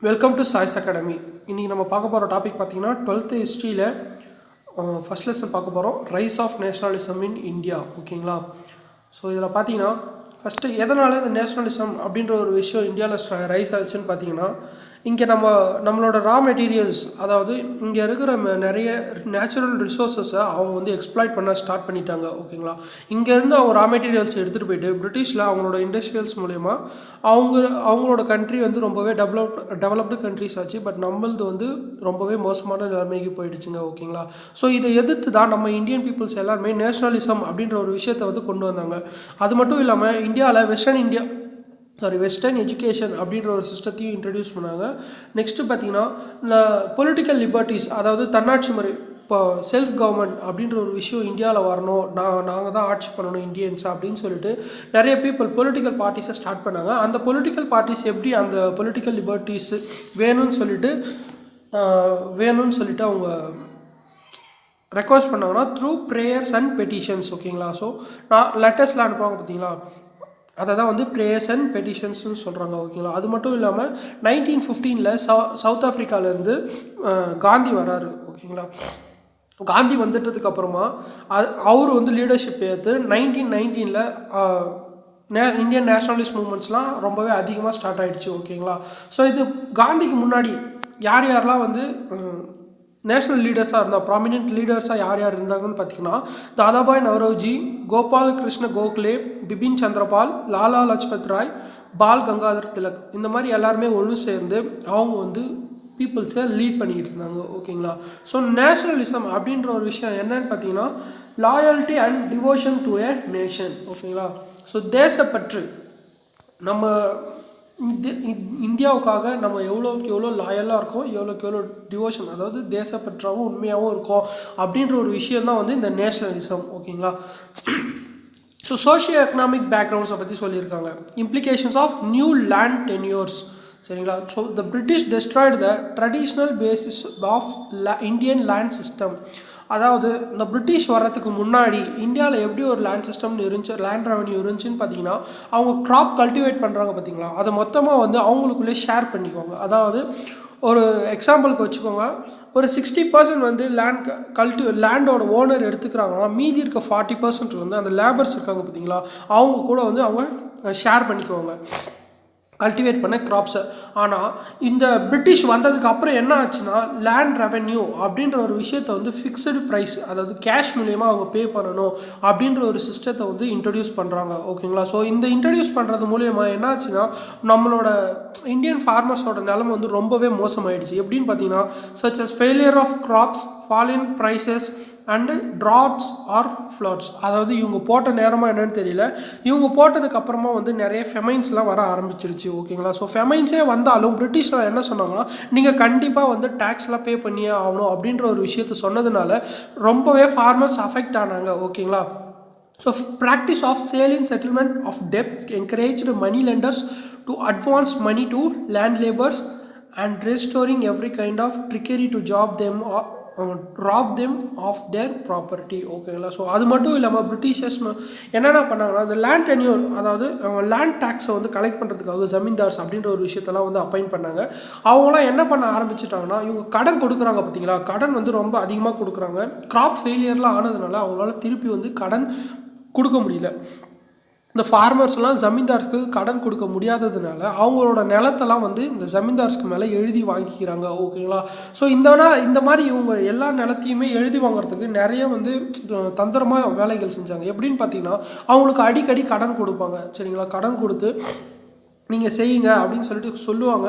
Welcome to choice academy. இன்றைக்கி நம்ம பார்க்க போகிற டாபிக் பார்த்திங்கன்னா 12th ஹிஸ்ட்ரியில் ஃபஸ்ட் லெசன் பார்க்க போகிறோம், rise of nationalism in India. ஓகேங்களா? ஸோ இதில் பார்த்தீங்கன்னா ஃபஸ்ட்டு எதனால் இந்த நேஷ்னலிசம் அப்படின்ற ஒரு விஷயம் இந்தியாவில் ரைஸ் ஆச்சுன்னு பார்த்தீங்கன்னா, இங்கே நம்மளோட ரா மெட்டீரியல்ஸ், அதாவது இங்கே இருக்கிற நிறைய நேச்சுரல் ரிசோர்ஸஸை அவங்க வந்து எக்ஸ்ப்ளாய்ட் பண்ண ஸ்டார்ட் பண்ணிட்டாங்க. ஓகேங்களா? இங்கேருந்து அவங்க ரா மெட்டீரியல்ஸ் எடுத்துகிட்டு போயிட்டு பிரிட்டிஷில் அவங்களோட இண்டஸ்ட்ரியல்ஸ் மூலயமா அவங்களோட கண்ட்ரி வந்து ரொம்பவே டெவலப்டு கண்ட்ரிஸ் ஆச்சு. பட் நம்மளது வந்து ரொம்பவே மோசமான நிலைமைக்கு போயிடுச்சுங்க. ஓகேங்களா? ஸோ இதை எதிர்த்து தான் நம்ம இந்தியன் பீப்புள்ஸ் எல்லாருமே நேஷ்னலிசம் அப்படின்ற ஒரு விஷயத்தை வந்து கொண்டு வந்தாங்க. அது மட்டும் இல்லாமல் இந்தியாவில் வெஸ்டர்ன் எஜுகேஷன் அப்படின்ற ஒரு சிஸ்டத்தையும் இன்ட்ரடியூஸ் பண்ணாங்க. நெக்ஸ்ட்டு பார்த்தீங்கன்னா பொலிட்டிக்கல் லிபர்ட்டிஸ், அதாவது தன்னாட்சி முறை, இப்போ செல்ஃப் கவர்மெண்ட் அப்படின்ற ஒரு விஷயம் இந்தியாவில் வரணும், நாங்கள் தான் ஆட்சி பண்ணணும் இந்தியன்ஸ் அப்படின்னு சொல்லிட்டு நிறைய பொலிட்டிக்கல் பார்ட்டிஸை ஸ்டார்ட் பண்ணாங்க. அந்த பொலிட்டிக்கல் பார்ட்டிஸ் எப்படி அந்த பொலிட்டிக்கல் லிபர்ட்டிஸ் வேணும்னு சொல்லிட்டு அவங்க ரெக்வஸ்ட் பண்ணாங்கன்னா த்ரூ ப்ரேயர்ஸ் அண்ட் பெட்டிஷன்ஸ். ஓகேங்களா? ஸோ லெட்டர்ஸ்லாம் அனுப்புவாங்க பார்த்தீங்களா, அதை தான் வந்து ப்ரேயர்ஸ் அண்ட் பெட்டிஷன்ஸ்னு சொல்கிறாங்க. ஓகேங்களா? அது மட்டும் இல்லாமல் 1915 சவுத் ஆஃப்ரிக்காவிலேருந்து காந்தி வராரு. ஓகேங்களா? காந்தி வந்துட்டதுக்கப்புறமா அவர் வந்து லீடர்ஷிப் ஏற்று 1919 இந்தியன் நேஷ்னலிஸ்ட் மூமெண்ட்ஸ்லாம் ரொம்பவே அதிகமாக ஸ்டார்ட் ஆகிடுச்சு. ஓகேங்களா? ஸோ இது காந்திக்கு முன்னாடி யாரெல்லாம் வந்து நேஷ்னல் லீடர்ஸாக இருந்தால், ப்ராமினென்ட் லீடர்ஸாக யார் இருந்தாங்கன்னு பார்த்தீங்கன்னா, தாதாபாய் நவரோஜி, கோபால் கிருஷ்ண கோகலே, பிபின் சந்திரபால், லாலா லஜ்பத் ராய், பால் கங்காதர் திலக், இந்த மாதிரி எல்லாருமே ஒன்று சேர்ந்து அவங்க வந்து பீப்புள்ஸை லீட் பண்ணிக்கிட்டு இருந்தாங்க. ஓகேங்களா? ஸோ நேஷ்னலிசம் அப்படின்ற ஒரு விஷயம் என்னன்னு பார்த்தீங்கன்னா, loyalty and devotion to a nation. ஓகேங்களா? ஸோ தேசப்பற்று, நம்ம இந்தியாவுக்காக நம்ம எவ்வளோக்கு எவ்வளோ லாயலாக இருக்கோம், எவ்வளோக்கு எவ்வளோ டிவோஷன், அதாவது தேசப்பற்றாகவும் உண்மையாகவும் இருக்கும் அப்படின்ற ஒரு விஷயந்தான் வந்து இந்த நேஷ்னலிசம். ஓகேங்களா? ஸோ சோஷியோ எக்கனாமிக் பேக்ரவுண்ட்ஸை பற்றி சொல்லியிருக்காங்க. Implications of new land tenures. சரிங்களா? So the British destroyed the traditional basis of Indian land system. அதாவது இந்த பிரிட்டிஷ் வர்றதுக்கு முன்னாடி இந்தியாவில் எப்படி ஒரு லேண்ட் சிஸ்டம்னு இருந்துச்சு, லேண்ட் ரெவன்யூ இருந்துச்சுன்னு பார்த்தீங்கன்னா, அவங்க க்ராப் கல்டிவேட் பண்ணுறாங்க பார்த்தீங்களா, அதை மொத்தமாக வந்து அவங்களுக்குள்ளே ஷேர் பண்ணிக்குவாங்க. அதாவது ஒரு எக்ஸாம்பிளுக்கு வச்சுக்கோங்க, ஒரு 60% வந்து லேண்டோட ஓனர் எடுத்துக்கிறாங்கன்னா, மீதி இருக்க 40% வந்து அந்த லேபர்ஸ் இருக்காங்க பார்த்தீங்களா, அவங்க கூட வந்து அவங்க ஷேர் பண்ணிக்குவாங்க கல்டிவேட் பண்ண கிராப்ஸை. ஆனால் இந்த பிரிட்டிஷ் வந்ததுக்கு அப்புறம் என்ன ஆச்சுன்னா, லேண்ட் ரெவென்யூ அப்படின்ற ஒரு விஷயத்தை வந்து ஃபிக்ஸடு ப்ரைஸ், அதாவது கேஷ் மூலயமா அவங்க பே பண்ணணும் அப்படின்ற ஒரு சிஸ்டத்தை வந்து இன்ட்ரடியூஸ் பண்ணுறாங்க. ஓகேங்களா? ஸோ இந்த இன்ட்ரடியூஸ் பண்ணுறது மூலயமா என்ன ஆச்சுன்னா, நம்மளோட இந்தியன் ஃபார்மர்ஸோட நிலைமை வந்து ரொம்பவே மோசமாயிடுச்சு. எப்படின்னு பார்த்தீங்கன்னா, such as failure of crops, fall in prices and droughts or floods. அதாவது இவங்க போட்ட நேரமாக என்னன்னு தெரியல, இவங்க போட்டதுக்கு அப்புறமா வந்து நிறைய ஃபெமைன்ஸ்லாம் வர ஆரம்பிச்சிருச்சு. ஓகேங்களா? ஸோ ஃபெமைன்ஸே வந்தாலும் பிரிட்டிஷில் என்ன சொன்னாங்கன்னா, நீங்கள் கண்டிப்பாக வந்து டேக்ஸ்லாம் பே பண்ணியே ஆகணும் அப்படின்ற ஒரு விஷயத்த சொன்னதுனால ரொம்பவே ஃபார்மர்ஸ் அஃபெக்ட் ஆனாங்க. ஓகேங்களா? So practice of selling settlement of டெப்ட் encouraged money lenders to advance money to land labourers and restoring every kind of trickery to rob them of their property. ஓகேங்களா? ஸோ அது மட்டும் இல்லாமல் பிரிட்டிஷர்ஸ் என்னென்ன பண்ணாங்கன்னா, அந்த லேண்ட் டென்யூர், அதாவது land டேக்ஸை வந்து கலெக்ட் பண்ணுறதுக்காக ஜமீன்தார்ஸ் அப்படின்ற ஒரு விஷயத்தெல்லாம் வந்து அப்பாயிண்ட் பண்ணாங்க. அவங்களாம் என்ன பண்ண ஆரம்பிச்சிட்டாங்கன்னா, இவங்க கடன் கொடுக்குறாங்க பார்த்தீங்களா, கடன் வந்து ரொம்ப அதிகமாக கொடுக்குறாங்க. கிராப் ஃபெயிலியர்லாம் ஆனதுனால அவங்களால திருப்பி வந்து கடன் கொடுக்க முடியல. இந்த ஃபார்மர்ஸ்லாம் ஜமீன்தாருக்கு கடன் கொடுக்க முடியாததுனால அவங்களோட நிலத்தெல்லாம் வந்து இந்த ஜமீன்தார்ஸ்க்கு மேலே எழுதி வாங்கிக்கிறாங்க. ஓகேங்களா? ஸோ இந்த மாதிரி இவங்க எல்லா நிலத்தையுமே எழுதி வாங்குறதுக்கு நிறைய வந்து தந்திரமாக வேலைகள் செஞ்சாங்க. எப்படின்னு பார்த்தீங்கன்னா, அவங்களுக்கு அடிக்கடி கடன் கொடுப்பாங்க. சரிங்களா? கடன் கொடுத்து நீங்கள் செய்யுங்க அப்படின்னு சொல்லிட்டு சொல்லுவாங்க.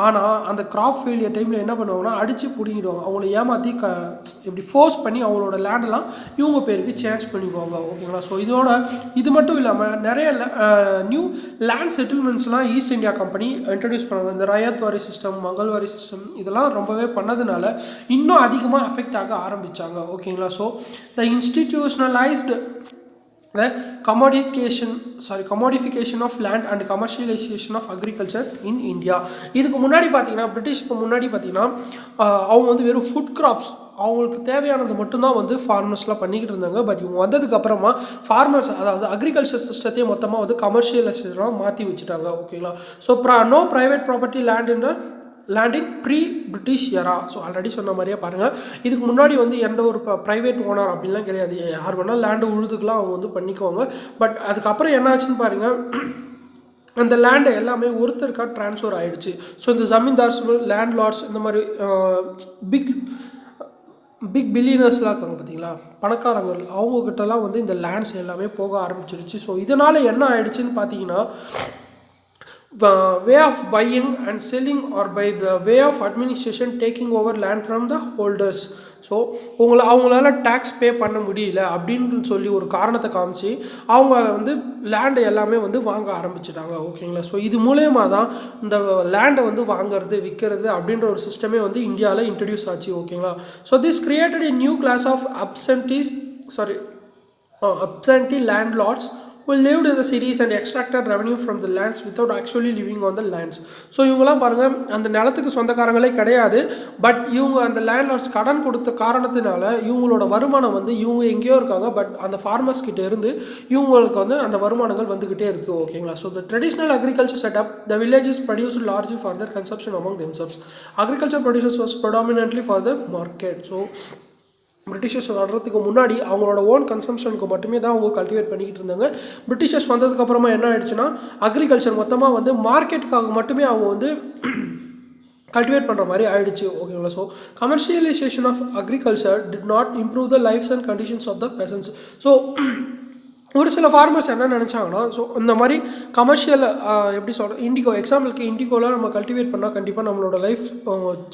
ஆனால் அந்த கிராப் ஃபெயிலியர் டைமில் என்ன பண்ணுவாங்கன்னா, அடித்து பிடிங்கிடுவாங்க. அவங்கள ஏமாற்றி இப்படி ஃபோர்ஸ் பண்ணி அவங்களோட லேண்டெல்லாம் இவங்க பேருக்கு சேஞ்ச் பண்ணிக்குவாங்க. ஓகேங்களா? ஸோ இது மட்டும் இல்லாமல் நிறைய நியூ லேண்ட் செட்டில்மெண்ட்ஸ்லாம் ஈஸ்ட் இந்தியா கம்பெனி இன்ட்ரடியூஸ் பண்ணாங்க. இந்த ரயத் வாரி சிஸ்டம், மங்கள்வாரி சிஸ்டம், இதெல்லாம் ரொம்பவே பண்ணதுனால இன்னும் அதிகமாக அஃபெக்ட் ஆக ஆரம்பித்தாங்க. ஓகேங்களா? So the institutionalised the commodification of land and commercialization of agriculture in India. இதுக்கு முன்னாடி பார்த்தீங்கன்னா, பிரிட்டிஷ்க்கு முன்னாடி பார்த்தீங்கன்னா, அவங்க வந்து வெறும் ஃபுட் கிராப்ஸ், அவங்களுக்கு தேவையானது மட்டும்தான் வந்து ஃபார்மர்ஸ்லாம் பண்ணிக்கிட்டு இருந்தாங்க. பட் இவங்க வந்ததுக்கு அப்புறமா ஃபார்மர்ஸ், அதாவது அக்ரிகல்ச்சர் சிஸ்டத்தையே மொத்தமாக வந்து கமர்ஷியலைசேஷனாக மாற்றி வச்சுட்டாங்க. ஓகேங்களா? So no private property land என்ற land in pre British era. So already சொன்ன மாதிரியே பாருங்கள், இதுக்கு முன்னாடி வந்து எந்த ஒரு ப்ரைவேட் ஓனர் அப்படின்லாம் கிடையாது. யார் வேணால் லேண்டு உழுதுக்கெலாம் அவங்க வந்து பண்ணிக்குவாங்க. பட் அதுக்கப்புறம் என்ன ஆச்சுன்னு பாருங்கள், அந்த லேண்டை எல்லாமே ஒருத்தருக்காக ட்ரான்ஸ்ஃபர் ஆகிடுச்சு. ஸோ இந்த ஜமீன்தார்ஸ், லேண்ட் லார்ட்ஸ், இந்த மாதிரி பிக் பில்லியனர்ஸ்லாம் இருக்காங்க பார்த்தீங்களா, பணக்காரங்கள், அவங்கக்கிட்டலாம் வந்து இந்த லேண்ட்ஸ் எல்லாமே போக ஆரம்பிச்சிருச்சு. ஸோ இதனால் என்ன ஆயிடுச்சுன்னு பார்த்தீங்கன்னா, way of buying and selling or by the way of administration taking over land from the holders. So அவங்களால டேக்ஸ் பே பண்ண முடியல அப்படின்னு சொல்லி ஒரு காரணத்தை காமிச்சு அவங்க வந்து லேண்டை எல்லாமே வந்து வாங்க ஆரம்பிச்சிட்டாங்க. ஓகேங்களா. ஸோ இது மூலயமா தான் இந்த லேண்டை வந்து வாங்கிறது விற்கிறது அப்படின்ற ஒரு சிஸ்டமே வந்து இந்தியாவில் இன்ட்ரடியூஸ் ஆச்சு. ஓகேங்களா. So this created a new class of absentee landlords who lived in the cities and extracted revenue from the lands without actually living on the lands. So இவங்களாம் பாருங்கள், அந்த நிலத்துக்கு சொந்தக்காரங்களே கிடையாது. பட் இவங்க அந்த லேண்ட்லார்ட்ஸ் கடன் கொடுத்த காரணத்தினால இவங்களோட வருமானம் வந்து இவங்க எங்கேயோ இருக்காங்க, பட் அந்த ஃபார்மர்ஸ் கிட்ட இருந்து இவங்களுக்கு வந்து அந்த வருமானங்கள் வந்துக்கிட்டே இருக்குது. ஓகேங்களா. So the traditional agriculture setup, the villages produced largely for their consumption among themselves. Agriculture produces was predominantly for the market. So Britishers வர்றதுக்கு முன்னாடி அவங்களோட ஓன் கன்சம்ஷனுக்கு மட்டுமே தான் அவங்க கல்டிவேட் பண்ணிக்கிட்டு இருந்தாங்க. பிரிட்டிஷர்ஸ் வந்ததுக்கப்புறமா என்ன ஆயிடுச்சுன்னா, அக்ரிகல்ச்சர் மொத்தமாக வந்து மார்க்கெட்டுக்காக மட்டுமே அவங்க வந்து கல்டிவேட் பண்ணுற மாதிரி ஆயிடுச்சு. ஓகேங்களா. So commercialisation of agriculture did not improve the lifes and conditions of the peasants. So ஒரு சில ஃபார்மர்ஸ் என்ன நினச்சாங்கன்னா, ஸோ இந்த மாதிரி கமர்ஷியல் எப்படி சொல்கிறேன், இண்டிகோ எக்ஸாம்பிளுக்கு இண்டிகோலாம் நம்ம கல்டிவேட் பண்ணால் கண்டிப்பாக நம்மளோட லைஃப்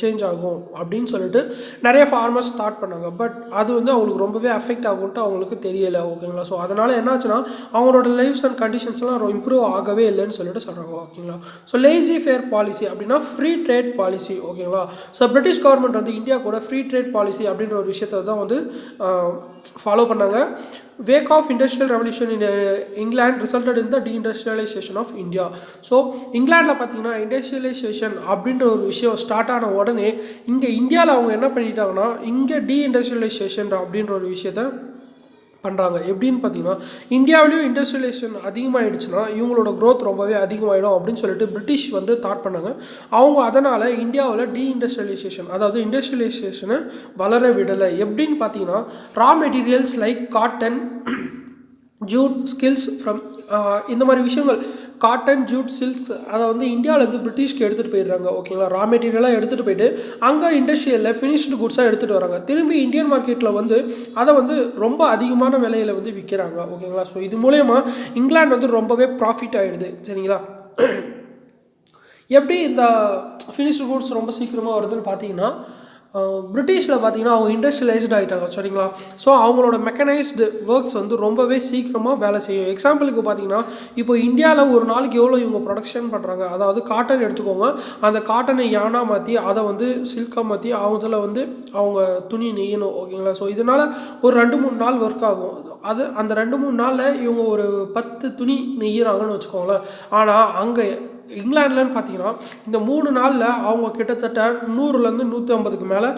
சேஞ்ச் ஆகும் அப்படின்னு சொல்லிட்டு நிறைய ஃபார்மர்ஸ் ஸ்டார்ட் பண்ணாங்க. பட் அது வந்து அவங்களுக்கு ரொம்பவே அஃபெக்ட் ஆகும்ட்டு அவங்களுக்கு தெரியலை. ஓகேங்களா. ஸோ அதனால் என்னாச்சுன்னா அவங்களோட லைஃப்ஸ் அண்ட் கண்டிஷன்ஸ்லாம் இம்ப்ரூவ் ஆகவே இல்லைன்னு சொல்லிட்டு சொல்கிறாங்க. ஓகேங்களா. ஸோ லேசி ஃபேர் பாலிசி அப்படின்னா ஃப்ரீ ட்ரேட் பாலிசி. ஓகேங்களா. ஸோ பிரிட்டிஷ் கவர்மெண்ட் வந்து இந்தியா கூட ஃப்ரீ ட்ரேட் பாலிசி அப்படின்ற ஒரு விஷயத்தை தான் வந்து ஃபாலோ பண்ணாங்க. Wake of industrial revolution in England resulted in the deindustrialization of India. So இங்கிலாண்டில் பார்த்தீங்கன்னா இண்டஸ்ட்ரியலைசேஷன் அப்படின்ற ஒரு விஷயம் ஸ்டார்ட் ஆன உடனே இங்கே இந்தியாவில் அவங்க என்ன பண்ணிட்டாங்கன்னா, இங்கே டீஇண்டஸ்ட்ரியலைசேஷன் அப்படின்ற ஒரு விஷயத்தை பண்ணுறாங்க. எப்படின்னு பார்த்தீங்கன்னா, இந்தியாவிலையும் இண்டஸ்ட்ரியலைசேஷன் அதிகமாகிடுச்சுன்னா இவங்களோட க்ரோத் ரொம்பவே அதிகமாகிடும் அப்படின்னு சொல்லிட்டு பிரிட்டிஷ் வந்து தாட் பண்ணாங்க. அவங்க அதனால் இந்தியாவில் டீஇண்டஸ்ட்ரியலைசேஷன், அதாவது இண்டஸ்ட்ரியலைசேஷனை வளர விடலை. எப்படின்னு பார்த்தீங்கன்னா, raw materials like cotton, jute, skills from இந்த மாதிரி விஷயங்கள், காட்டன், ஜூட், சில்க்ஸ் அதை வந்து இந்தியாவிலேருந்து பிரிட்டிஷ்க்கு எடுத்துகிட்டு போயிடுறாங்க. ஓகேங்களா. ரா மெட்டீரியலாக எடுத்துகிட்டு போயிட்டு அங்கே இண்டஸ்ட்ரியலில் ஃபினிஷ்டு குட்ஸாக எடுத்துகிட்டு வராங்க. திரும்பி இந்தியன் மார்க்கெட்டில் வந்து அதை வந்து ரொம்ப அதிகமான விலையில் வந்து விற்கிறாங்க. ஓகேங்களா. ஸோ இது மூலயமா இங்கிலாந்து வந்து ரொம்பவே ப்ராஃபிட் ஆகிடுது. சரிங்களா. எப்படி இந்த ஃபினிஷ்டு குட்ஸ் ரொம்ப சீக்கிரமாக வருதுன்னு பார்த்தீங்கன்னா, பிரிட்டிஷில் பார்த்தீங்கன்னா அவங்க இண்டஸ்ட்ரியலைஸ்டு ஆகிட்டாங்க. சரிங்களா. ஸோ அவங்களோட மெக்கனைஸ்டு ஒர்க்ஸ் வந்து ரொம்பவே சீக்கிரமாக வேலை செய்யும். எக்ஸாம்பிளுக்கு பார்த்தீங்கன்னா, இப்போ இந்தியாவில் ஒரு நாளைக்கு எவ்வளோ இவங்க ப்ரொடக்ஷன் பண்ணுறாங்க, அதாவது காட்டன் எடுத்துக்கோங்க, அந்த காட்டனை யானாக மாற்றி அதை வந்து சில்காக மாற்றி அதில் வந்து அவங்க துணி நெய்யணும். ஓகேங்களா. ஸோ இதனால் ஒரு 2-3 நாள் ஒர்க் ஆகும். அது அந்த 2-3 நாளில் இவங்க ஒரு 10 துணி நெய்யிறாங்கன்னு வச்சுக்கோங்களேன். ஆனால் அங்கே இங்கிலாந்துலன்னு பார்த்தீங்கன்னா இந்த 3 நாளில் அவங்க கிட்டத்தட்ட 100லேருந்து 150க்கு மேலே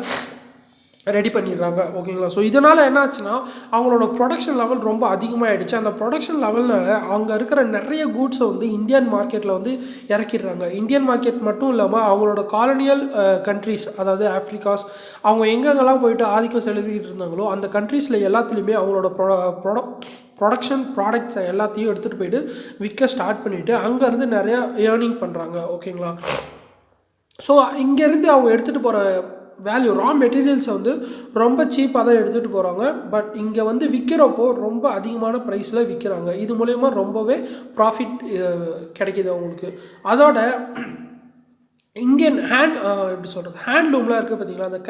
ரெடி பண்ணிடுறாங்க. ஓகேங்களா. ஸோ இதனால் என்ன ஆச்சுன்னா அவங்களோட ப்ரொடக்ஷன் லெவல் ரொம்ப அதிகமாகிடுச்சு. அந்த ப்ரொடக்ஷன் லெவல்னால அங்கே இருக்கிற நிறைய கூட்ஸை வந்து இந்தியன் மார்க்கெட்டில் வந்து இறக்கிடுறாங்க. இந்தியன் மார்க்கெட் மட்டும் இல்லாமல் அவங்களோட காலனியல் கண்ட்ரீஸ், அதாவது ஆஃப்ரிக்காஸ், அவங்க எங்கெங்கெல்லாம் போயிட்டு ஆதிக்கம் செலுத்திக்கிட்டு இருந்தாங்களோ அந்த கண்ட்ரீஸில் எல்லாத்துலேயுமே அவங்களோட ப்ரொடக்ஷன் ப்ராடக்ட்ஸை எல்லாத்தையும் எடுத்துகிட்டு போயிட்டு விற்க ஸ்டார்ட் பண்ணிவிட்டு அங்கேருந்து நிறையா ஏர்னிங் பண்ணுறாங்க. ஓகேங்களா. ஸோ இங்கேருந்து அவங்க எடுத்துகிட்டு போகிற வேல்யூ, ரா மெட்டீரியல்ஸை வந்து ரொம்ப சீப்பாக தான் எடுத்துகிட்டு போகிறாங்க. பட் இங்கே வந்து விற்கிறப்போ ரொம்ப அதிகமான ப்ரைஸில் விற்கிறாங்க. இது மூலயமா ரொம்பவே ப்ராஃபிட் கிடைக்கிது அவங்களுக்கு. அதோட இந்தியன் எப்படி சொல்கிறது, ஹேண்ட்லூம்லாம் இருக்குது பார்த்தீங்களா, அந்த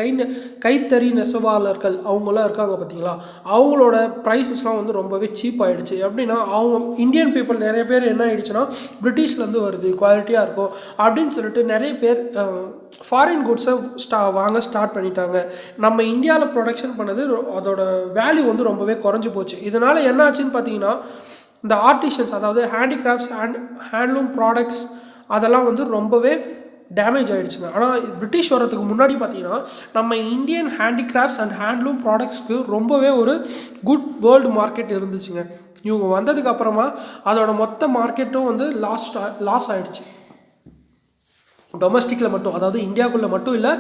கைத்தறி நெசவாளர்கள் அவங்களாம் இருக்காங்க பார்த்தீங்களா, அவங்களோட ப்ரைஸஸ்லாம் வந்து ரொம்பவே சீப் ஆகிடுச்சு. எப்படின்னா அவங்க இந்தியன் பீப்புள் நிறைய பேர் என்ன ஆகிடுச்சுன்னா, பிரிட்டிஷ்லேருந்து வருது, குவாலிட்டியாக இருக்கும் அப்படின்னு சொல்லிட்டு நிறைய பேர் ஃபாரின் குட்ஸை வாங்க ஸ்டார்ட் பண்ணிட்டாங்க. நம்ம இந்தியாவில் ப்ரொடக்ஷன் பண்ணது அதோட வேல்யூ வந்து ரொம்பவே குறைஞ்சி போச்சு. இதனால் என்ன ஆச்சுன்னு பார்த்தீங்கன்னா, இந்த ஆர்டிஷன்ஸ், அதாவது ஹேண்டிகிராஃப்ட்ஸ், ஹேண்ட்லூம் ப்ராடக்ட்ஸ் அதெல்லாம் வந்து ரொம்பவே டேமேஜ் ஆகிடுச்சுங்க. ஆனால் பிரிட்டிஷ் வரதுக்கு முன்னாடி பார்த்தீங்கன்னா நம்ம இந்தியன் ஹேண்டிகிராஃப்ட்ஸ் அண்ட் ஹேண்ட்லூம் ப்ராடக்ட்ஸ்க்கு ரொம்பவே ஒரு குட் வேர்ல்டு மார்க்கெட் இருந்துச்சுங்க. இவங்க வந்ததுக்கு அப்புறமா அதோட மொத்த மார்க்கெட்டும் வந்து லாஸ் ஆகிடுச்சு. டொமஸ்டிக்கில் மட்டும், அதாவது இந்தியாவுக்குள்ளே மட்டும் இல்லை,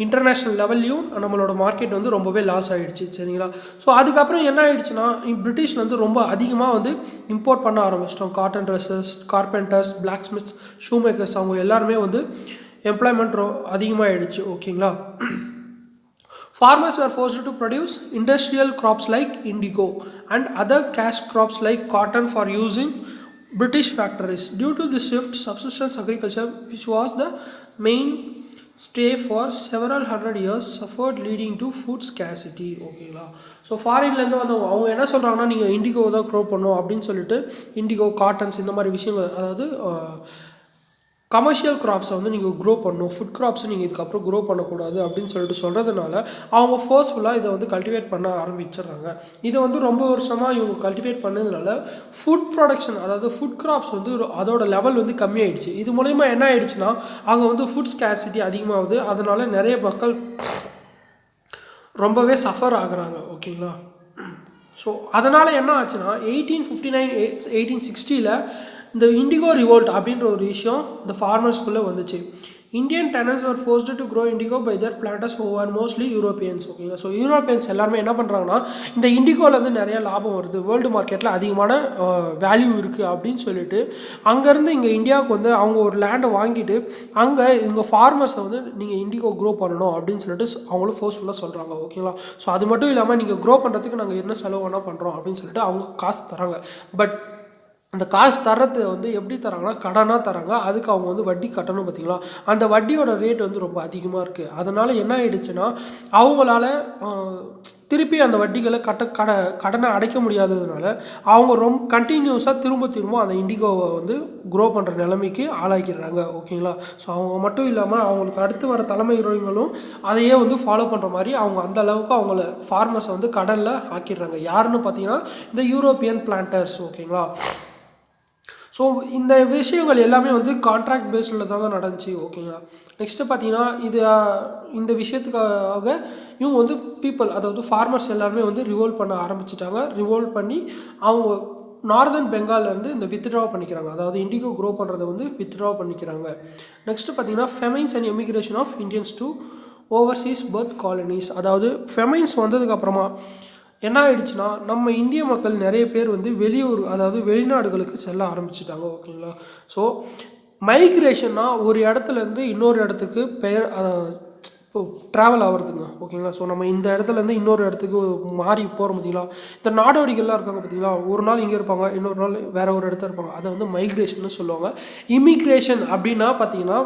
இன்டர்நேஷ்னல் லெவல்லையும் நம்மளோட மார்க்கெட் வந்து ரொம்பவே லாஸ் ஆகிடுச்சு. சரிங்களா? ஸோ அதுக்கப்புறம் என்ன ஆகிடுச்சுன்னா, பிரிட்டிஷில் வந்து ரொம்ப அதிகமாக வந்து இம்போர்ட் பண்ண ஆரம்பிச்சிட்டோம். Cotton dresses, carpenters, blacksmiths, shoemakers, அவங்க எல்லாருமே வந்து எம்ப்ளாய்மெண்ட் அதிகமாகிடுச்சு. ஓகேங்களா? Farmers were forced to produce industrial crops like indigo and other cash crops like cotton for use in British factories. Due to this shift, subsistence agriculture, which was the mainstay for several hundred years, suffered, leading to food scarcity. ஓகேங்களா? So ஃபாரின்லேருந்து வந்து அவங்க என்ன சொல்கிறாங்கன்னா, நீங்கள் indigo தான் grow பண்ணணும் அப்படின்னு சொல்லிட்டு இண்டிகோ, காட்டன்ஸ் இந்த மாதிரி விஷயங்கள், அதாவது கமர்ஷியல் கிராப்ஸை வந்து நீங்கள் க்ரோ பண்ணணும், ஃபுட் கிராப்ஸை நீங்கள் இதுக்கப்புறம் க்ரோ பண்ணக்கூடாது அப்படின்னு சொல்லிட்டு சொல்கிறதுனால அவங்க ஃபோர்ஸ்ஃபுல்லாக இதை வந்து கல்டிவேட் பண்ண ஆரம்பிச்சிடுறாங்க. இதை வந்து ரொம்ப வருஷமாக இவங்க கல்டிவேட் பண்ணதுனால ஃபுட் ப்ரொடக்ஷன், அதாவது ஃபுட் கிராப்ஸ் வந்து அதோட லெவல் வந்து கம்மியாயிடுச்சு. இது மூலயமா என்ன ஆயிடுச்சுன்னா, அங்கே வந்து ஃபுட் ஸ்கேர்சிட்டி அதிகமாகுது. அதனால நிறைய மக்கள் ரொம்பவே சஃபர் ஆகுறாங்க. ஓகேங்களா? ஸோ அதனால் என்ன ஆச்சுன்னா, 1859 1860 இந்த இண்டிகோ ரிவோல்ட் அப்படின்ற ஒரு விஷயம் இந்த ஃபார்மர்ஸ்குள்ளே வந்துச்சு. Indian tenants were forced to grow indigo by the planters who are mostly Europeans. ஓகேங்களா? ஸோ யூரோப்பியன்ஸ் எல்லாருமே என்ன பண்ணுறாங்கன்னா, இந்த இண்டிகோலேருந்து நிறைய லாபம் வருது, வேர்ல்டு மார்க்கெட்டில் அதிகமான வேல்யூ இருக்குது அப்படின்னு சொல்லிட்டு அங்கேருந்து இங்கே இந்தியாவுக்கு வந்து அவங்க ஒரு லேண்டை வாங்கிட்டு அங்கே இவங்க ஃபார்மர்ஸை வந்து நீங்கள் இண்டிகோ க்ரோ பண்ணணும் அப்படின்னு சொல்லிட்டு அவங்களும் ஃபோர்ஸ்ஃபுல்லாக சொல்கிறாங்க. ஓகேங்களா? ஸோ அது மட்டும் இல்லாமல் நீங்கள் க்ரோ பண்ணுறதுக்கு நாங்கள் என்ன செலவு வேணால் பண்ணுறோம் அப்படின்னு சொல்லிட்டு அவங்க காசு தராங்க. பட் அந்த காசு தர்றது வந்து எப்படி தராங்கன்னா, கடனாக தராங்க. அதுக்கு அவங்க வந்து வட்டி கட்டணும். பார்த்தீங்களா? அந்த வட்டியோட ரேட் வந்து ரொம்ப அதிகமாக இருக்குது. அதனால் என்ன ஆகிடுச்சுன்னா, அவங்களால திருப்பி அந்த வட்டிகளை கடனை அடைக்க முடியாததுனால அவங்க ரொம்ப கண்டினியூஸாக திரும்ப அந்த இண்டிகோவை வந்து க்ரோ பண்ணுற நிலைமைக்கு ஆளாக்கிடுறாங்க. ஓகேங்களா? ஸோ அவங்க மட்டும் இல்லாமல் அவங்களுக்கு அடுத்து வர தலைமுறைகளும் அதையே வந்து ஃபாலோ பண்ணுற மாதிரி அவங்க அந்த அளவுக்கு அவங்கள ஃபார்மர்ஸை வந்து கடனில் ஆக்கிடுறாங்க. யாருன்னு பார்த்தீங்கன்னா, இந்த யூரோப்பியன் பிளான்டர்ஸ். ஓகேங்களா? ஸோ இந்த விஷயங்கள் எல்லாமே வந்து கான்ட்ராக்ட் பேஸில் தாங்க நடந்துச்சு. ஓகேங்களா? நெக்ஸ்ட்டு பார்த்தீங்கன்னா, இந்த விஷயத்துக்காக இவங்க வந்து பீப்புள், அதாவது ஃபார்மர்ஸ் எல்லாருமே வந்து ரிவோல்ட் பண்ண ஆரம்பிச்சிட்டாங்க. ரிவோல்ட் பண்ணி அவங்க நார்தர்ன் பெங்கால்லேருந்து இந்த வித்ட்ரா பண்ணிக்கிறாங்க. அதாவது இண்டிகோ க்ரோ பண்ணுறதை வந்து வித்ட்ரா பண்ணிக்கிறாங்க. நெக்ஸ்ட்டு பார்த்தீங்கன்னா, famines and emigration of Indians to overseas British colonies. அதாவது ஃபெமைன்ஸ் வந்ததுக்கப்புறமா என்ன ஆயிடுச்சுன்னா, நம்ம இந்திய மக்கள் நிறைய பேர் வந்து வெளியூர், அதாவது வெளிநாடுகளுக்கு செல்ல ஆரம்பிச்சிட்டாங்க. ஓகேங்களா? ஸோ மைக்ரேஷன்னா ஒரு இடத்துலேருந்து இன்னொரு இடத்துக்கு இப்போ ட்ராவல் ஆகிறதுங்க. ஓகேங்களா? ஸோ நம்ம இந்த இடத்துலேருந்து இன்னொரு இடத்துக்கு மாறி போகிறோம். பார்த்தீங்களா? இந்த நாடோடிகள்லாம் இருக்காங்க. பார்த்தீங்களா? ஒரு நாள் இங்கே இருப்பாங்க, இன்னொரு நாள் வேறு ஒரு இடத்துல இருப்பாங்க. அதை வந்து மைக்ரேஷன்னு சொல்லுவாங்க. இமிக்ரேஷன் அப்படின்னா பார்த்தீங்கன்னா,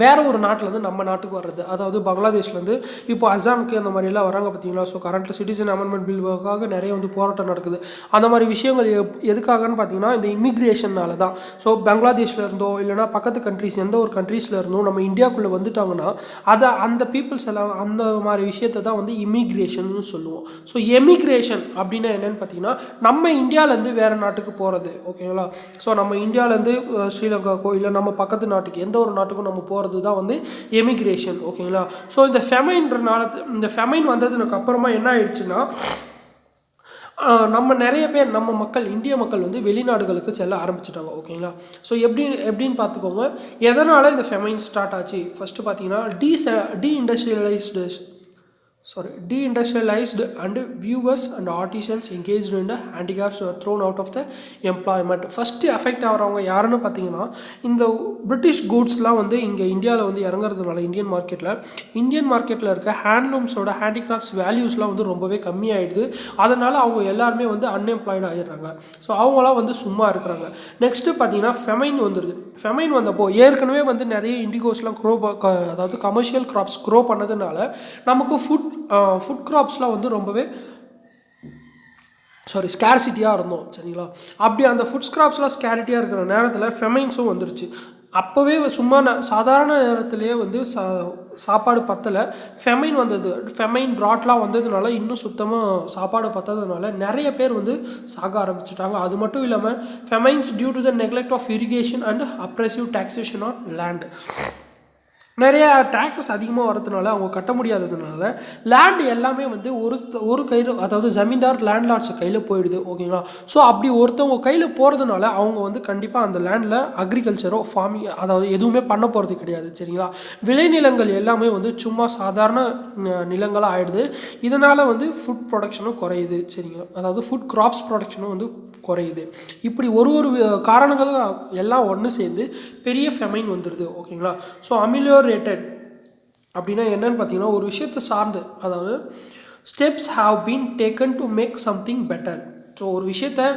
வேறு ஒரு நாட்டிலேருந்து நம்ம நாட்டுக்கு வர்றது. அதாவது பங்களாதேஷ்லேருந்து இப்போ அசாமுக்கு அந்த மாதிரிலாம் வராங்க. பார்த்தீங்களா? ஸோ கரண்ட்டில் சிட்டிசன் அமெண்ட்மெண்ட் பில்லுக்காக நிறைய வந்து போராட்டம் நடக்குது. அந்த மாதிரி விஷயங்கள் எதுக்காகன்னு பார்த்தீங்கன்னா, இந்த இமிக்ரேஷனால தான். ஸோ பங்களாதேஷில் இருந்தோ இல்லைனா பக்கத்து கண்ட்ரிஸ், எந்த ஒரு கண்ட்ரீஸில் இருந்தோ நம்ம இந்தியாவுக்குள்ளே வந்துட்டாங்கன்னா அந்த பீப்புள்ஸ் எல்லாம் அந்த மாதிரி விஷயத்தை தான் வந்து இமிக்ரேஷன் சொல்லுவோம். ஸோ எமிக்ரேஷன் அப்படின்னா என்னென்னு பார்த்தீங்கன்னா, நம்ம இந்தியாவிலேருந்து வேறு நாட்டுக்கு போகிறது. ஓகேங்களா? ஸோ நம்ம இந்தியாவிலேருந்து ஸ்ரீலங்காக்கோ இல்லை நம்ம பக்கத்து நாட்டுக்கு எந்த ஒரு நாட்டுக்கும் நம்ம போகிறது தான் வந்து எமிக்ரேஷன். ஓகேங்களா? ஸோ இந்த ஃபெமைன் வந்ததுக்கு அப்புறமா என்ன ஆயிடுச்சுன்னா, நம்ம நிறைய பேர், நம்ம மக்கள், இந்திய மக்கள் வந்து வெளிநாடுகளுக்கு செல்ல ஆரம்பிச்சிட்டாங்க. ஓகேங்களா? ஸோ எப்படின்னு பார்த்துக்கோங்க. எதனால் இந்த ஃபெமைன் ஸ்டார்ட் ஆச்சு? ஃபஸ்ட்டு பார்த்தீங்கன்னா, deindustrialized and viewers and artisans engaged in the handicrafts were thrown out of the employment. First affect ஆகிறவங்க யாருன்னு பார்த்தீங்கன்னா, இந்த பிரிட்டிஷ் கூட்ஸ்லாம் வந்து இங்கே இந்தியாவில் வந்து இறங்குறதுனால இந்தியன் மார்க்கெட்டில் இருக்க ஹேண்ட்லூம்ஸோட ஹேண்டிகிராஃப்ட்ஸ் வேல்யூஸ்லாம் வந்து ரொம்பவே கம்மியாயிடுது. அதனால் அவங்க எல்லாருமே வந்து அன்எம்ப்ளாய்டு ஆகிடுறாங்க. ஸோ அவங்களாம் வந்து சும்மா இருக்கிறாங்க. நெக்ஸ்ட்டு பார்த்தீங்கன்னா, ஃபெமைன் வந்துடுது. ஃபெமைன் வந்தப்போ ஏற்கனவே வந்து நிறைய இண்டிகோஸ்லாம் அதாவது கமர்ஷியல் கிராப்ஸ் க்ரோ பண்ணதுனால நமக்கு ஃபுட் கிராப்ஸ்லாம் வந்து ரொம்பவே ஸ்கேர்சிட்டியாக இருந்தோம். சரிங்களா? அப்படி அந்த ஃபுட் கிராப்ஸ்லாம் ஸ்கேரிட்டியாக இருக்கிற நேரத்தில் ஃபெமைன்ஸும் வந்துருச்சு. அப்போவே சும்மா சாதாரண நேரத்துலேயே வந்து சாப்பாடு பத்தலை. ஃபெமைன் ட்ராட்லாம் வந்ததுனால இன்னும் சுத்தமாக சாப்பாடு பத்தாததுனால நிறைய பேர் வந்து சாக ஆரம்பிச்சிட்டாங்க. அது மட்டும் இல்லாமல் famines due to the neglect of irrigation and oppressive taxation on land. நிறைய டேக்ஸஸ் அதிகமாக வரதுனால அவங்க கட்ட முடியாததுனால லேண்டு எல்லாமே வந்து ஒரு கையில், அதாவது ஜமீன்தார் லேண்ட்லார்ட்ஸ் கையில் போயிடுது. ஓகேங்களா. ஸோ அப்படி ஒருத்தவங்க கையில் போகிறதுனால அவங்க வந்து கண்டிப்பாக அந்த லேண்டில் அக்ரிகல்ச்சரோ ஃபார்மிங் அதாவது எதுவுமே பண்ண போகிறது கிடையாது. சரிங்களா. விளைநிலங்கள் எல்லாமே வந்து சும்மா சாதாரண நிலங்களாக ஆகிடுது. இதனால் வந்து ஃபுட் ப்ரொடக்ஷனும் குறையுது. சரிங்களா. அதாவது ஃபுட் கிராப்ஸ் ப்ரொடக்ஷனும் வந்து குறையுது. இப்படி ஒரு காரணங்கள் எல்லாம் ஒன்று சேர்ந்து பெரிய ஃபெமைன் வந்துடுது. ஓகேங்களா. ஸோ அமிலியோரேட்டட் அப்படின்னா என்னன்னு பார்த்தீங்கன்னா, ஒரு விஷயத்தை சார்ந்து, அதாவது steps have been taken to make something better. So ஒரு விஷயத்தை